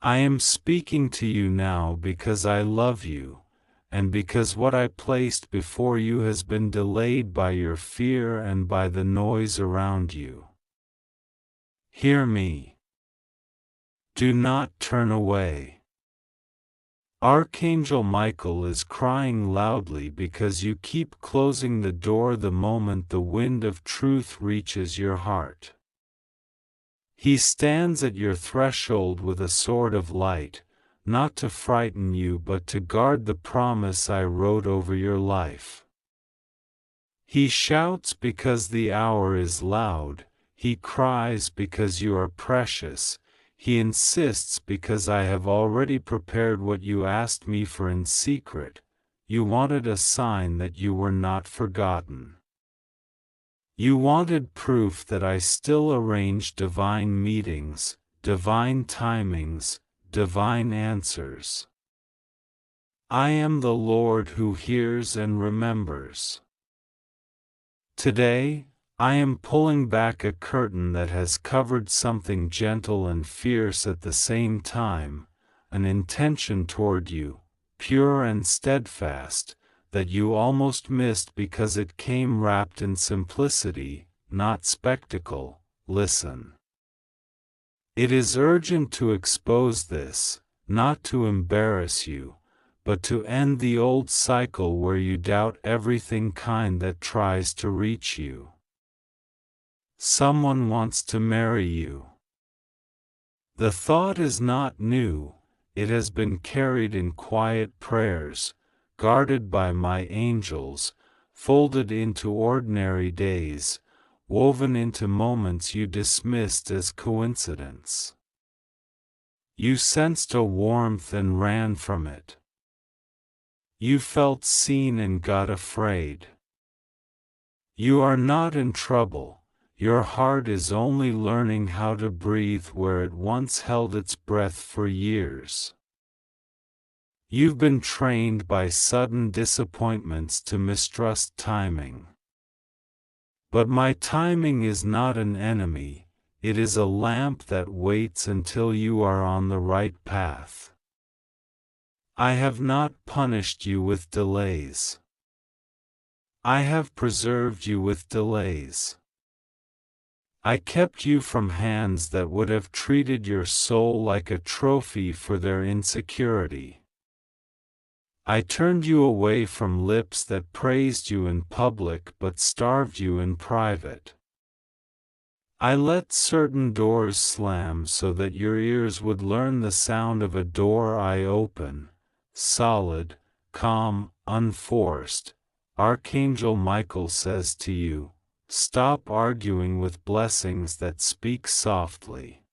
I am speaking to you now because I love you, and because what I placed before you has been delayed by your fear and by the noise around you. Hear me. Do not turn away. Archangel Michael is crying loudly because you keep closing the door the moment the wind of truth reaches your heart. He stands at your threshold with a sword of light, not to frighten you but to guard the promise I wrote over your life. He shouts because the hour is loud, he cries because you are precious, he insists because I have already prepared what you asked me for in secret. You wanted a sign that you were not forgotten. You wanted proof that I still arrange divine meetings, divine timings, divine answers. I am the Lord who hears and remembers. Today, I am pulling back a curtain that has covered something gentle and fierce at the same time, an intention toward you, pure and steadfast, that you almost missed because it came wrapped in simplicity, not spectacle. Listen. It is urgent to expose this, not to embarrass you, but to end the old cycle where you doubt everything kind that tries to reach you. Someone wants to marry you. The thought is not new, it has been carried in quiet prayers, guarded by my angels, folded into ordinary days, woven into moments you dismissed as coincidence. You sensed a warmth and ran from it. You felt seen and got afraid. You are not in trouble, your heart is only learning how to breathe where it once held its breath for years. You've been trained by sudden disappointments to mistrust timing. But my timing is not an enemy, it is a lamp that waits until you are on the right path. I have not punished you with delays. I have preserved you with delays. I kept you from hands that would have treated your soul like a trophy for their insecurity. I turned you away from lips that praised you in public but starved you in private. I let certain doors slam so that your ears would learn the sound of a door I open, solid, calm, unforced. Archangel Michael says to you, stop arguing with blessings that speak softly.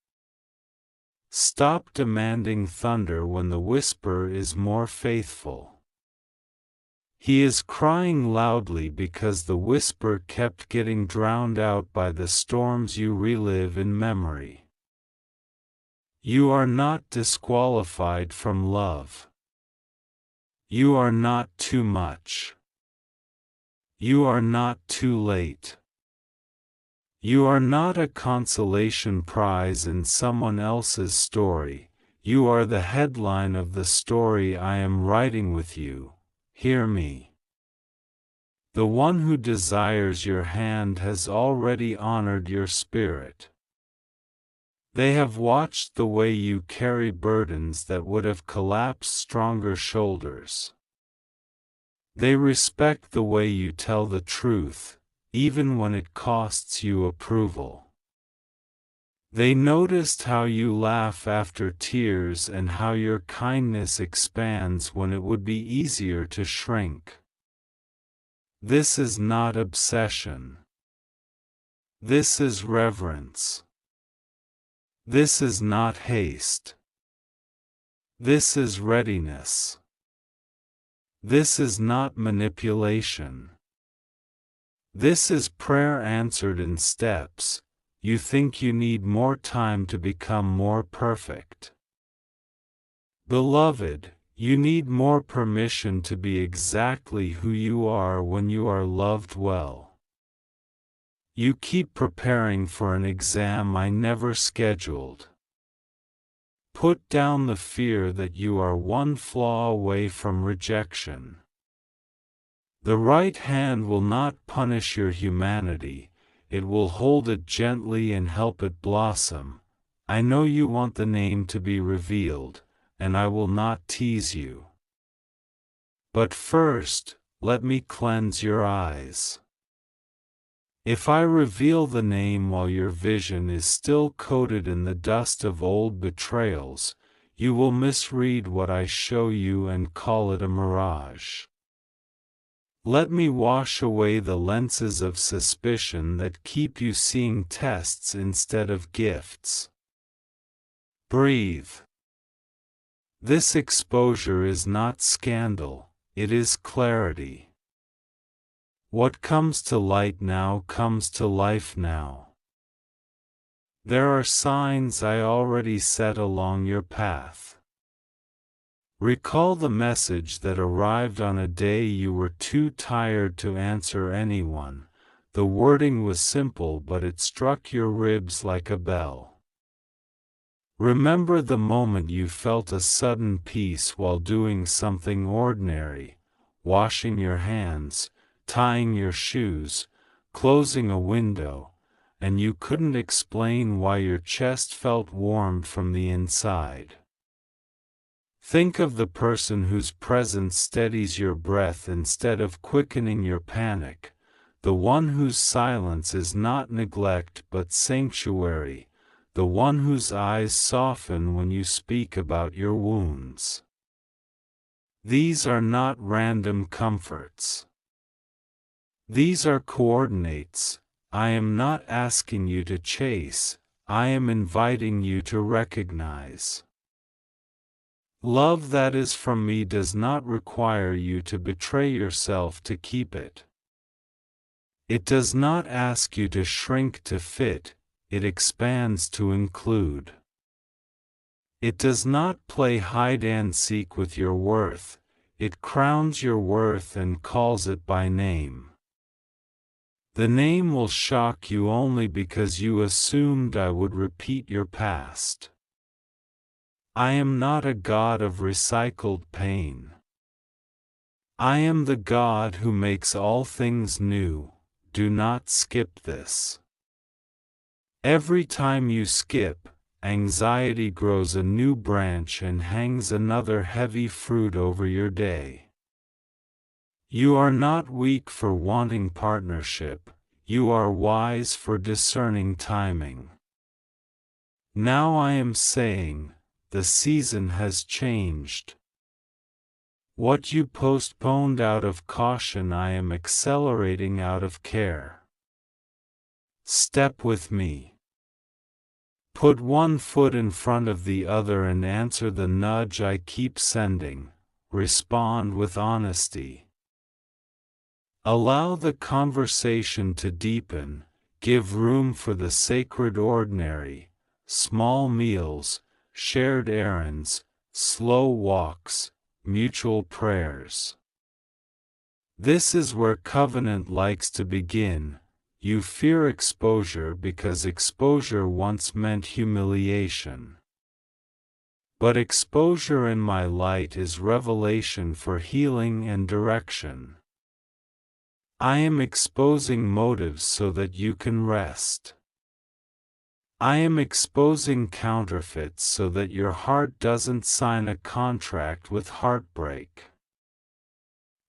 Stop demanding thunder when the whisper is more faithful. He is crying loudly because the whisper kept getting drowned out by the storms you relive in memory. You are not disqualified from love. You are not too much. You are not too late. You are not a consolation prize in someone else's story, you are the headline of the story I am writing with you. Hear me. The one who desires your hand has already honored your spirit. They have watched the way you carry burdens that would have collapsed stronger shoulders. They respect the way you tell the truth, even when it costs you approval. They noticed how you laugh after tears and how your kindness expands when it would be easier to shrink. This is not obsession. This is reverence. This is not haste. This is readiness. This is not manipulation. This is prayer answered in steps. You think you need more time to become more perfect. Beloved, you need more permission to be exactly who you are when you are loved well. You keep preparing for an exam I never scheduled. Put down the fear that you are one flaw away from rejection. The right hand will not punish your humanity, it will hold it gently and help it blossom. I know you want the name to be revealed, and I will not tease you. But first, let me cleanse your eyes. If I reveal the name while your vision is still coated in the dust of old betrayals, you will misread what I show you and call it a mirage. Let me wash away the lenses of suspicion that keep you seeing tests instead of gifts. Breathe. This exposure is not scandal, it is clarity. What comes to light now comes to life now. There are signs I already set along your path. Recall the message that arrived on a day you were too tired to answer anyone. The wording was simple, but it struck your ribs like a bell. Remember the moment you felt a sudden peace while doing something ordinary, washing your hands, tying your shoes, closing a window, and you couldn't explain why your chest felt warmed from the inside. Think of the person whose presence steadies your breath instead of quickening your panic, the one whose silence is not neglect but sanctuary, the one whose eyes soften when you speak about your wounds. These are not random comforts. These are coordinates. I am not asking you to chase, I am inviting you to recognize. Love that is from me does not require you to betray yourself to keep it. It does not ask you to shrink to fit, it expands to include. It does not play hide and seek with your worth, it crowns your worth and calls it by name. The name will shock you only because you assumed I would repeat your past. I am not a God of recycled pain. I am the God who makes all things new. Do not skip this. Every time you skip, anxiety grows a new branch and hangs another heavy fruit over your day. You are not weak for wanting partnership, you are wise for discerning timing. Now I am saying, the season has changed. What you postponed out of caution I am accelerating out of care. Step with me. Put one foot in front of the other and answer the nudge I keep sending. Respond with honesty. Allow the conversation to deepen, give room for the sacred ordinary, small meals, shared errands, slow walks, mutual prayers. This is where covenant likes to begin. You fear exposure because exposure once meant humiliation. But exposure in my light is revelation for healing and direction. I am exposing motives so that you can rest. I am exposing counterfeits so that your heart doesn't sign a contract with heartbreak.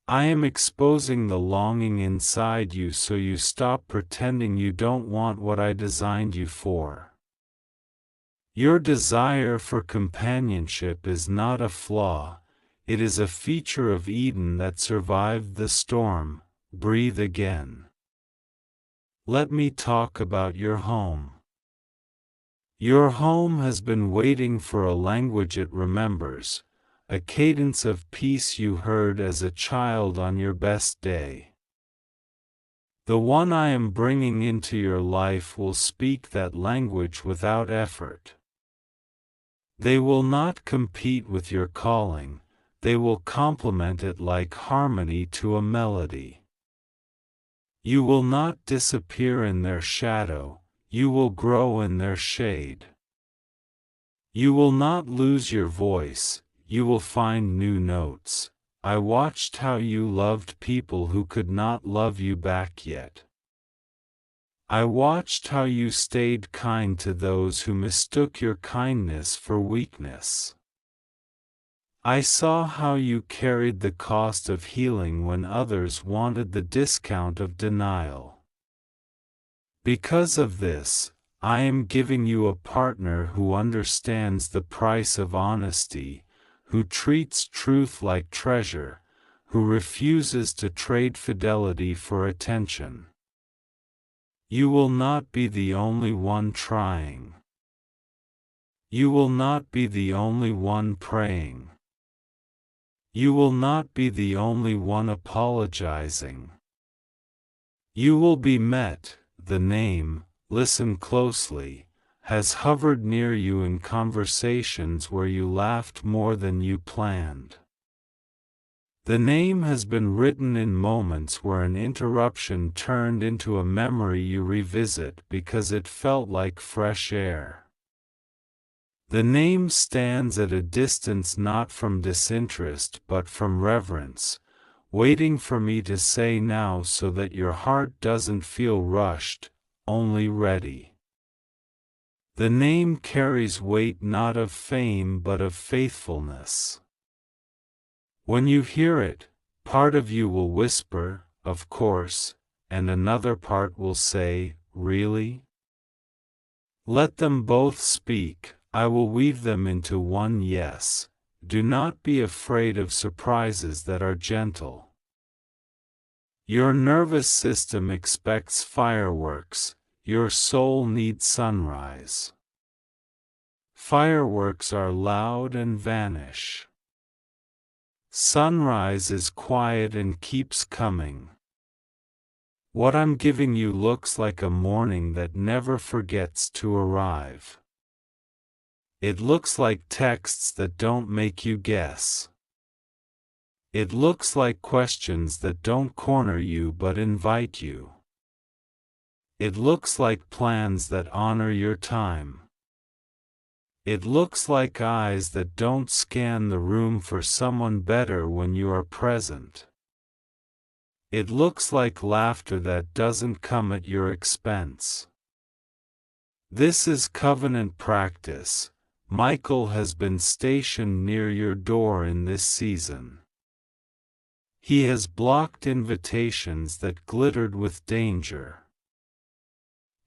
I am exposing the longing inside you so you stop pretending you don't want what I designed you for. Your desire for companionship is not a flaw, it is a feature of Eden that survived the storm. Breathe again. Let me talk about your home. Your home has been waiting for a language it remembers, a cadence of peace you heard as a child on your best day. The one I am bringing into your life will speak that language without effort. They will not compete with your calling, they will complement it like harmony to a melody. You will not disappear in their shadow, you will grow in their shade. You will not lose your voice, you will find new notes. I watched how you loved people who could not love you back yet. I watched how you stayed kind to those who mistook your kindness for weakness. I saw how you carried the cost of healing when others wanted the discount of denial. Because of this, I am giving you a partner who understands the price of honesty, who treats truth like treasure, who refuses to trade fidelity for attention. You will not be the only one trying. You will not be the only one praying. You will not be the only one apologizing. You will be met. The name, listen closely, has hovered near you in conversations where you laughed more than you planned. The name has been written in moments where an interruption turned into a memory you revisit because it felt like fresh air. The name stands at a distance not from disinterest but from reverence, waiting for me to say now so that your heart doesn't feel rushed, only ready. The name carries weight not of fame but of faithfulness. When you hear it, part of you will whisper, "Of course," and another part will say, "Really?" Let them both speak, I will weave them into one yes. Do not be afraid of surprises that are gentle. Your nervous system expects fireworks, your soul needs sunrise. Fireworks are loud and vanish. Sunrise is quiet and keeps coming. What I'm giving you looks like a morning that never forgets to arrive. It looks like texts that don't make you guess. It looks like questions that don't corner you but invite you. It looks like plans that honor your time. It looks like eyes that don't scan the room for someone better when you are present. It looks like laughter that doesn't come at your expense. This is covenant practice. Michael has been stationed near your door in this season. He has blocked invitations that glittered with danger.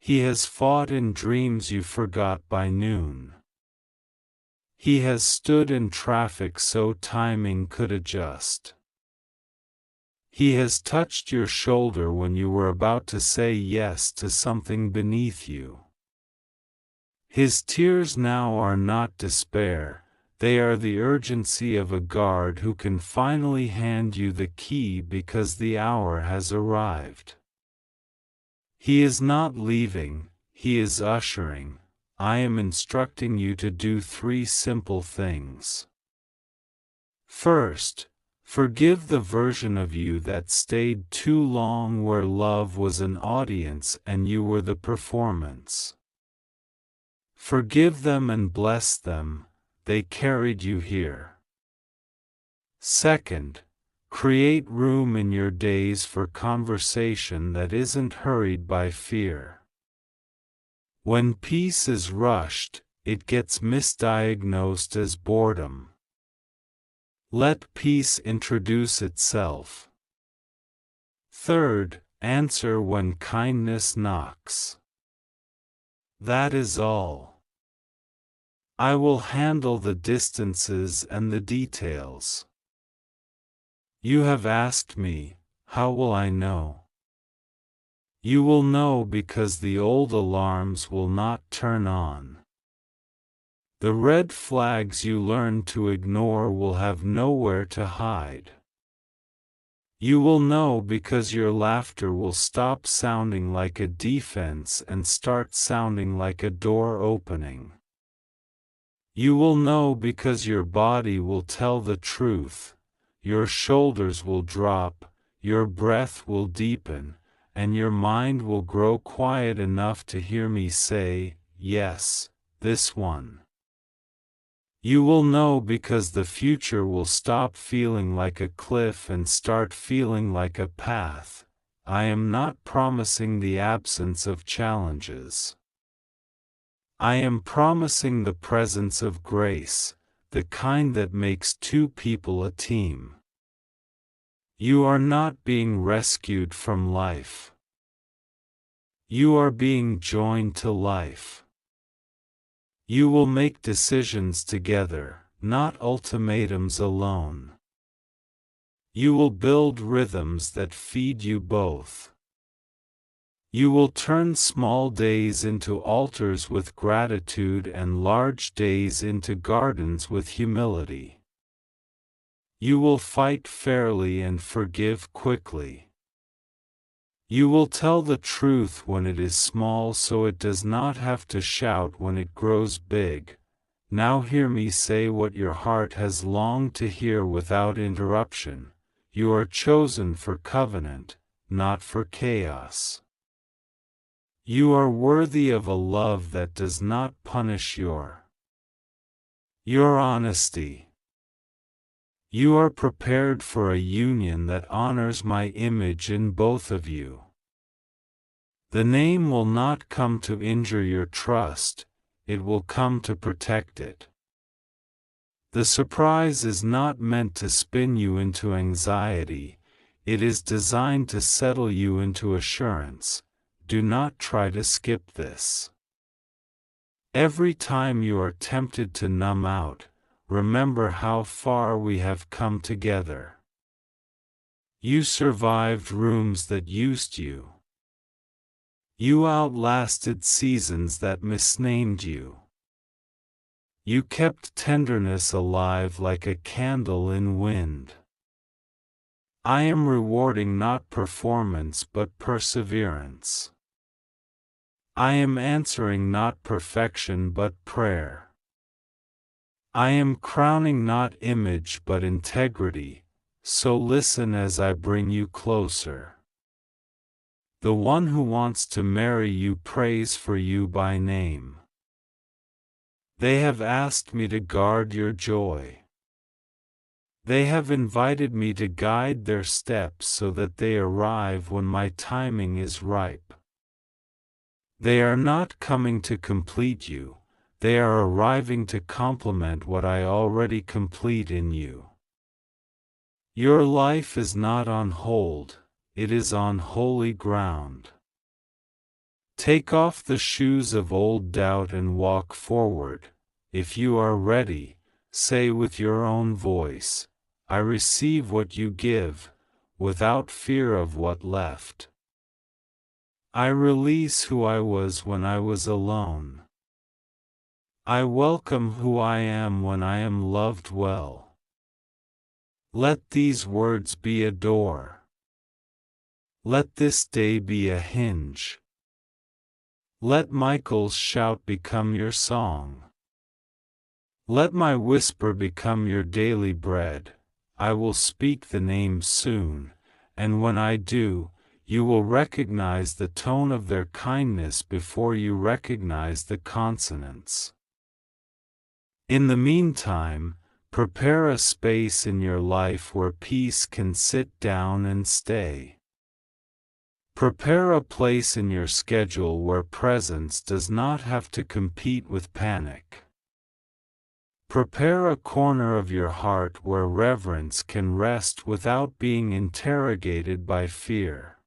He has fought in dreams you forgot by noon. He has stood in traffic so timing could adjust. He has touched your shoulder when you were about to say yes to something beneath you. His tears now are not despair, they are the urgency of a guard who can finally hand you the key because the hour has arrived. He is not leaving, he is ushering. I am instructing you to do 3 simple things. First, forgive the version of you that stayed too long where love was an audience and you were the performance. Forgive them and bless them, they carried you here. Second, create room in your days for conversation that isn't hurried by fear. When peace is rushed, it gets misdiagnosed as boredom. Let peace introduce itself. Third, answer when kindness knocks. That is all. I will handle the distances and the details. You have asked me, how will I know? You will know because the old alarms will not turn on. The red flags you learn to ignore will have nowhere to hide. You will know because your laughter will stop sounding like a defense and start sounding like a door opening. You will know because your body will tell the truth, your shoulders will drop, your breath will deepen, and your mind will grow quiet enough to hear me say, yes, this one. You will know because the future will stop feeling like a cliff and start feeling like a path. I am not promising the absence of challenges. I am promising the presence of grace, the kind that makes two people a team. You are not being rescued from life. You are being joined to life. You will make decisions together, not ultimatums alone. You will build rhythms that feed you both. You will turn small days into altars with gratitude and large days into gardens with humility. You will fight fairly and forgive quickly. You will tell the truth when it is small so it does not have to shout when it grows big. Now hear me say what your heart has longed to hear without interruption. You are chosen for covenant, not for chaos. You are worthy of a love that does not punish your honesty. You are prepared for a union that honors my image in both of you. The name will not come to injure your trust, it will come to protect it. The surprise is not meant to spin you into anxiety, it is designed to settle you into assurance. Do not try to skip this. Every time you are tempted to numb out, remember how far we have come together. You survived rooms that used you. You outlasted seasons that misnamed you. You kept tenderness alive like a candle in wind. I am rewarding not performance but perseverance. I am answering not perfection but prayer. I am crowning not image but integrity, so listen as I bring you closer. The one who wants to marry you prays for you by name. They have asked me to guard your joy. They have invited me to guide their steps so that they arrive when my timing is ripe. They are not coming to complete you, they are arriving to complement what I already complete in you. Your life is not on hold, it is on holy ground. Take off the shoes of old doubt and walk forward. If you are ready, say with your own voice, I receive what you give, without fear of what left. I release who I was when I was alone. I welcome who I am when I am loved well. Let these words be a door. Let this day be a hinge. Let Michael's shout become your song. Let my whisper become your daily bread. I will speak the name soon, and when I do, you will recognize the tone of their kindness before you recognize the consonants. In the meantime, prepare a space in your life where peace can sit down and stay. Prepare a place in your schedule where presence does not have to compete with panic. Prepare a corner of your heart where reverence can rest without being interrogated by fear.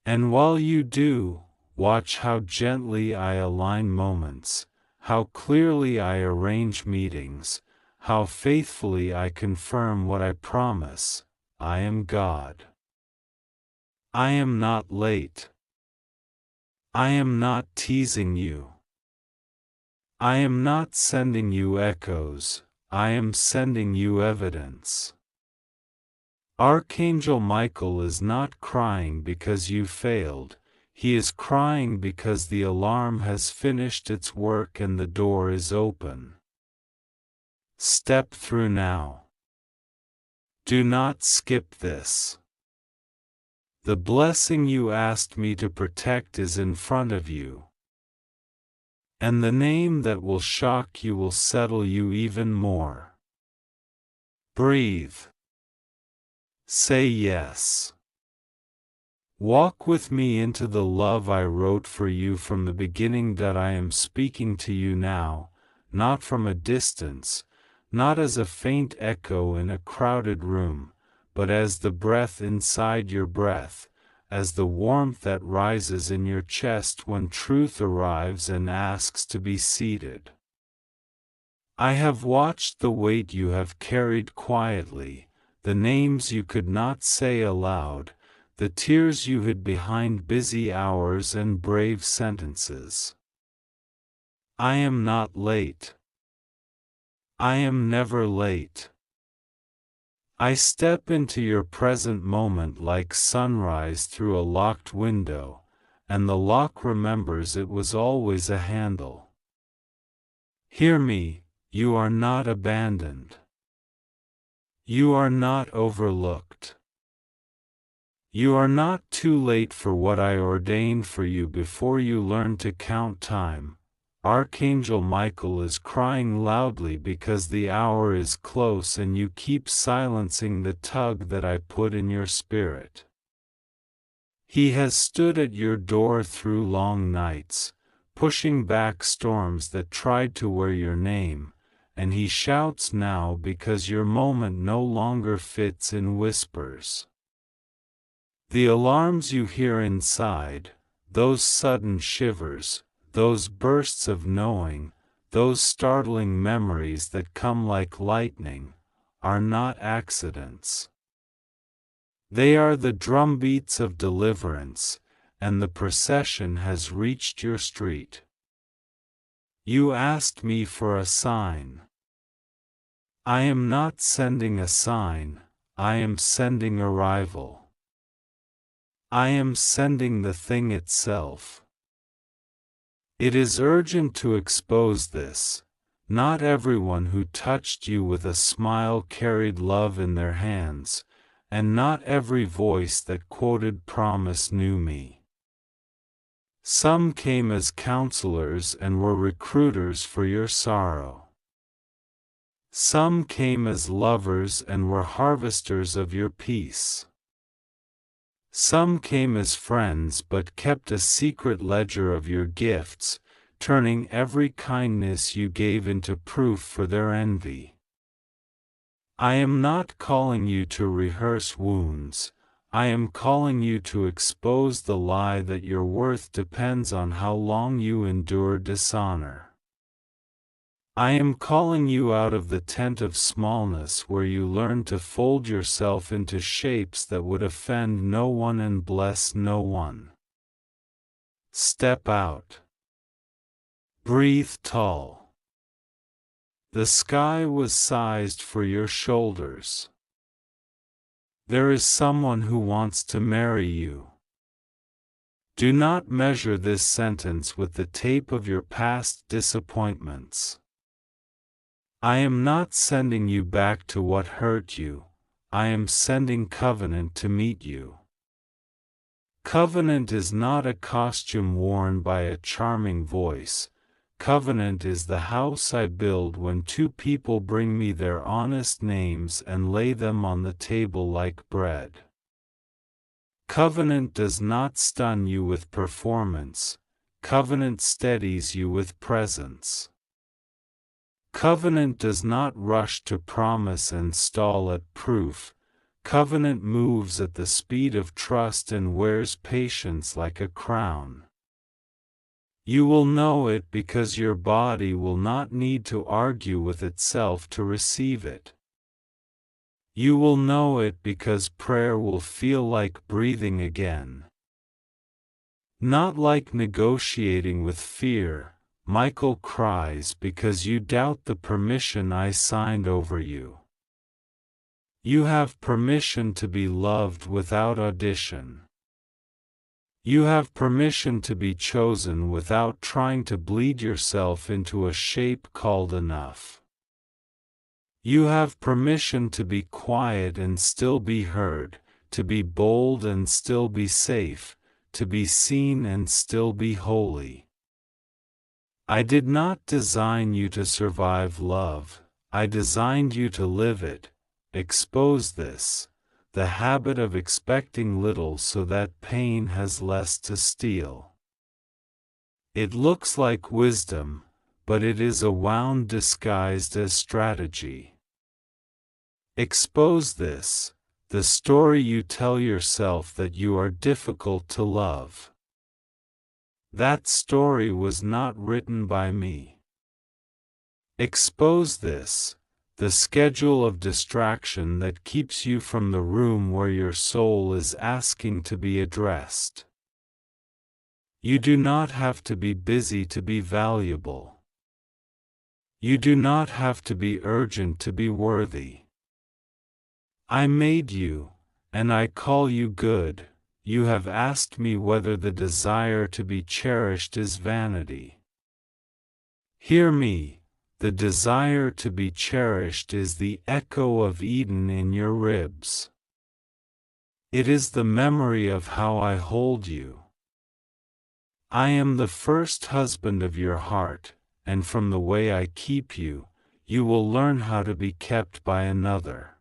And while you do, watch how gently I align moments, how clearly I arrange meetings, how faithfully I confirm what I promise. I am God. I am not late. I am not teasing you. I am not sending you echoes, I am sending you evidence. Archangel Michael is not crying because you failed, he is crying because the alarm has finished its work and the door is open. Step through now. Do not skip this. The blessing you asked me to protect is in front of you. and the name that will shock you will settle you even more. Breathe. Say yes. Walk with me into the love I wrote for you from the beginning, that I am speaking to you now, not from a distance, not as a faint echo in a crowded room, but as the breath inside your breath, as the warmth that rises in your chest when truth arrives and asks to be seated. I have watched the weight you have carried quietly, the names you could not say aloud, the tears you hid behind busy hours and brave sentences. I am not late. I am never late. I step into your present moment like sunrise through a locked window, and the lock remembers it was always a handle. Hear me, you are not abandoned. You are not overlooked. You are not too late for what I ordained for you before you learn to count time. Archangel Michael is crying loudly because the hour is close and you keep silencing the tug that I put in your spirit. He has stood at your door through long nights, pushing back storms that tried to wear your name, and he shouts now because your moment no longer fits in whispers. The alarms you hear inside, those sudden shivers, those bursts of knowing, those startling memories that come like lightning, are not accidents. They are the drumbeats of deliverance, and the procession has reached your street. You asked me for a sign. I am not sending a sign, I am sending arrival. I am sending the thing itself. It is urgent to expose this. Not everyone who touched you with a smile carried love in their hands, and not every voice that quoted promise knew me. Some came as counselors and were recruiters for your sorrow. Some came as lovers and were harvesters of your peace. Some came as friends but kept a secret ledger of your gifts, turning every kindness you gave into proof for their envy. I am not calling you to rehearse wounds, I am calling you to expose the lie that your worth depends on how long you endure dishonor. I am calling you out of the tent of smallness where you learn to fold yourself into shapes that would offend no one and bless no one. Step out. Breathe tall. The sky was sized for your shoulders. There is someone who wants to marry you. Do not measure this sentence with the tape of your past disappointments. I am not sending you back to what hurt you, I am sending covenant to meet you. Covenant is not a costume worn by a charming voice. Covenant is the house I build when two people bring me their honest names and lay them on the table like bread. Covenant does not stun you with performance, covenant steadies you with presence. Covenant does not rush to promise and stall at proof. Covenant moves at the speed of trust and wears patience like a crown. You will know it because your body will not need to argue with itself to receive it. You will know it because prayer will feel like breathing again. Not like negotiating with fear. Michael cries because you doubt the permission I signed over you. You have permission to be loved without audition. You have permission to be chosen without trying to bleed yourself into a shape called enough. You have permission to be quiet and still be heard, to be bold and still be safe, to be seen and still be holy. I did not design you to survive love, I designed you to live it. Expose this, the habit of expecting little so that pain has less to steal. It looks like wisdom, but it is a wound disguised as strategy. Expose this, the story you tell yourself that you are difficult to love. That story was not written by me. Expose this, the schedule of distraction that keeps you from the room where your soul is asking to be addressed. You do not have to be busy to be valuable. You do not have to be urgent to be worthy. I made you, and I call you good. You have asked me whether the desire to be cherished is vanity. Hear me, the desire to be cherished is the echo of Eden in your ribs. It is the memory of how I hold you. I am the first husband of your heart, and from the way I keep you, you will learn how to be kept by another.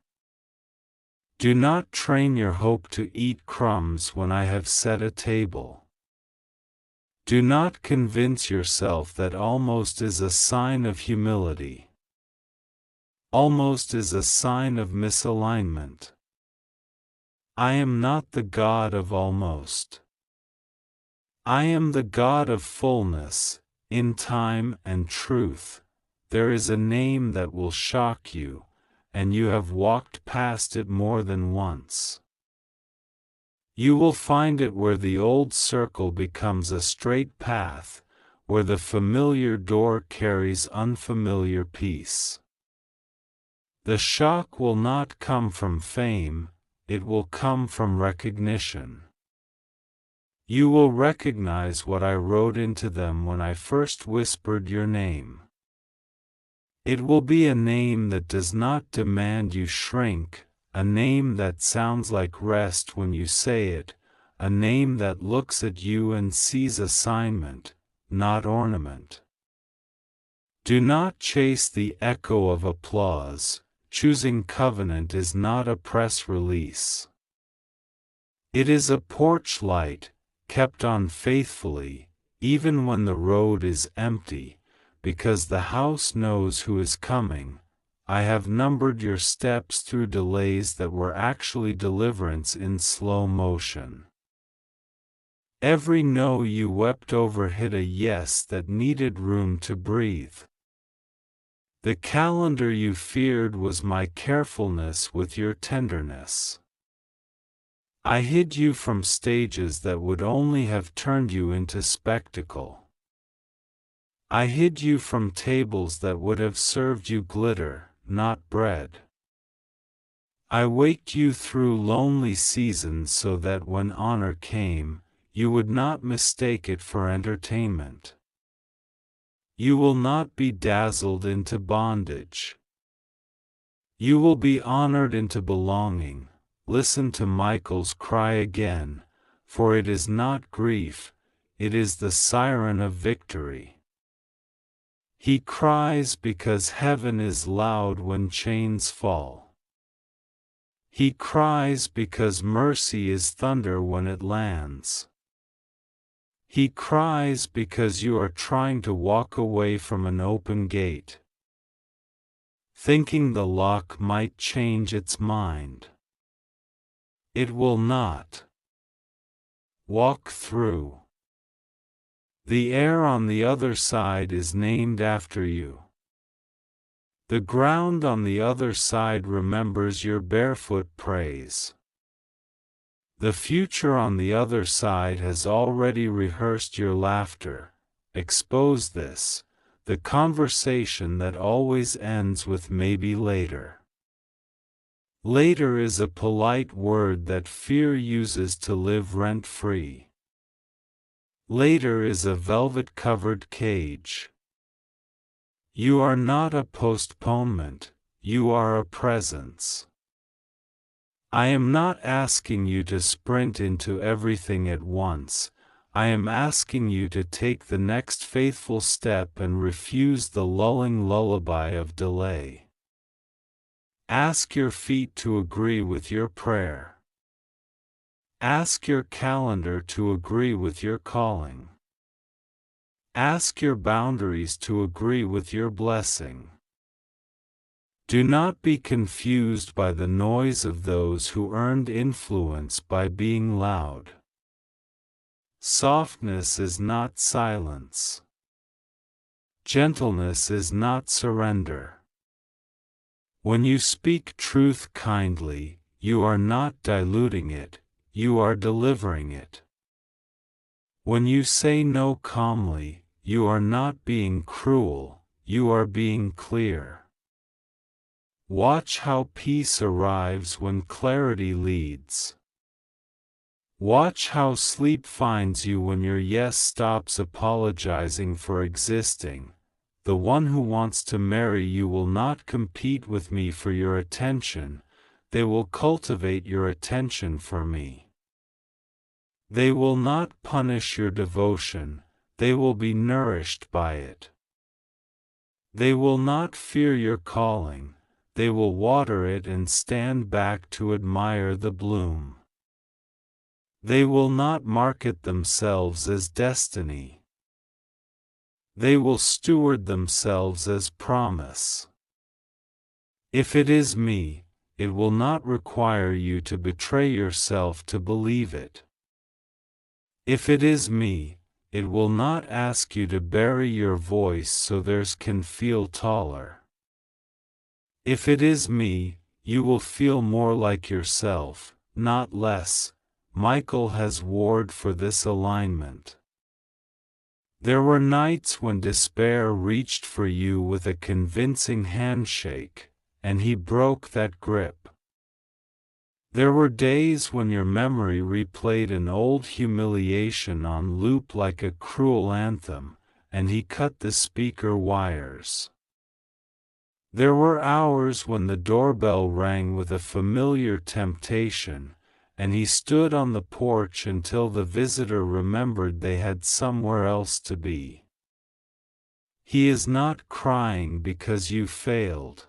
Do not train your hope to eat crumbs when I have set a table. Do not convince yourself that almost is a sign of humility. Almost is a sign of misalignment. I am not the God of almost. I am the God of fullness, in time and truth. There is a name that will shock you, and you have walked past it more than once. You will find it where the old circle becomes a straight path, where the familiar door carries unfamiliar peace. The shock will not come from fame, it will come from recognition. You will recognize what I wrote into them when I first whispered your name. It will be a name that does not demand you shrink, a name that sounds like rest when you say it, a name that looks at you and sees assignment, not ornament. Do not chase the echo of applause. Choosing covenant is not a press release. It is a porch light, kept on faithfully, even when the road is empty, because the house knows who is coming. I have numbered your steps through delays that were actually deliverance in slow motion. Every no you wept over hid a yes that needed room to breathe. The calendar you feared was my carefulness with your tenderness. I hid you from stages that would only have turned you into spectacle. I hid you from tables that would have served you glitter, not bread. I waked you through lonely seasons so that when honor came, you would not mistake it for entertainment. You will not be dazzled into bondage. You will be honored into belonging. Listen to Michael's cry again, for it is not grief, it is the siren of victory. He cries because heaven is loud when chains fall. He cries because mercy is thunder when it lands. He cries because you are trying to walk away from an open gate, thinking the lock might change its mind. It will not. Walk through. The air on the other side is named after you. The ground on the other side remembers your barefoot praise. The future on the other side has already rehearsed your laughter. Expose this, the conversation that always ends with maybe later. Later is a polite word that fear uses to live rent-free. Later is a velvet-covered cage. You are not a postponement, you are a presence. I am not asking you to sprint into everything at once, I am asking you to take the next faithful step and refuse the lulling lullaby of delay. Ask your feet to agree with your prayer. Ask your calendar to agree with your calling. Ask your boundaries to agree with your blessing. Do not be confused by the noise of those who earned influence by being loud. Softness is not silence. Gentleness is not surrender. When you speak truth kindly, you are not diluting it, you are delivering it. When you say no calmly, you are not being cruel, you are being clear. Watch how peace arrives when clarity leads. Watch how sleep finds you when your yes stops apologizing for existing. The one who wants to marry you will not compete with me for your attention, they will cultivate your attention for me. They will not punish your devotion, they will be nourished by it. They will not fear your calling, they will water it and stand back to admire the bloom. They will not market themselves as destiny. They will steward themselves as promise. If it is me, it will not require you to betray yourself to believe it. If it is me, it will not ask you to bury your voice so theirs can feel taller. If it is me, you will feel more like yourself, not less. Michael has warred for this alignment. There were nights when despair reached for you with a convincing handshake, and he broke that grip. There were days when your memory replayed an old humiliation on loop like a cruel anthem, and he cut the speaker wires. There were hours when the doorbell rang with a familiar temptation, and he stood on the porch until the visitor remembered they had somewhere else to be. He is not crying because you failed.